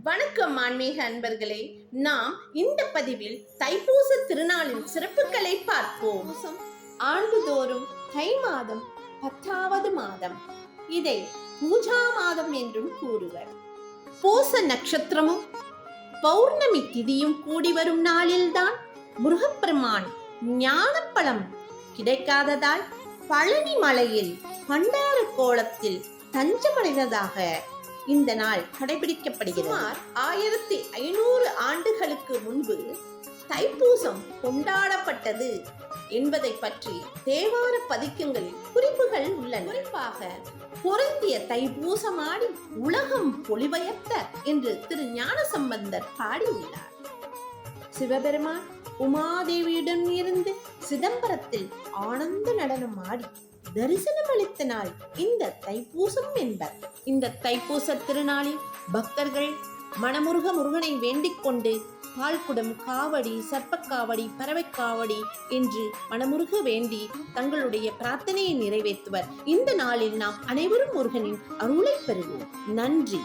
வணக்கம் ஆன்மீக அன்பர்களே. நாம் இந்த பதிவில் தைப்பூச திருநாளின் சிறப்புகளை பார்ப்போம். ஆண்டுதோறும் தை மாதம் 10வது மாதம். இதை பூஜா மாதம் என்றும் கூறுவர். பூச நட்சத்திரமும் பௌர்ணமி திதியும் கூடி வரும் நாளில்தான் முருகப்பெருமான் ஞானப்பழம் கிடைக்காததால் பழனி மலையில் பண்டார கோலத்தில் தஞ்சமடைந்ததாக இந்த நாள் கடைபிடிக்கப்படுகிறது. சுமார் 1500 ஆண்டுகளுக்கு முன்பு தைப்பூசம் கொண்டாடப்பட்டது என்பதை பற்றி தேவார பதிக்கங்களில் குறிப்புகள் உள்ளன. குறிப்பாக பொருந்திய தைப்பூசமாடி உலகம் பொலிவயத்த என்று திரு ஞானசம்பந்தர் பாடியுள்ளார். சிவபெருமான் உமாதேவியுடன் இருந்து சிதம்பரத்தில் ஆனந்த நடனம் ஆடி தரிசனம் அளித்த நாள் இந்த தைப்பூசம் என்பர். இந்த தைப்பூச திருநாளில் பக்தர்கள் மனமுருக முருகனை வேண்டிக் கொண்டு பால்குடம், காவடி, சர்ப்பக்காவடி, பறவைக்காவடி என்று மனமுருக வேண்டி தங்களுடைய பிரார்த்தனையை நிறைவேற்றுவர். இந்த நாளில் நாம் அனைவரும் முருகனின் அருளை பெறுவோம். நன்றி.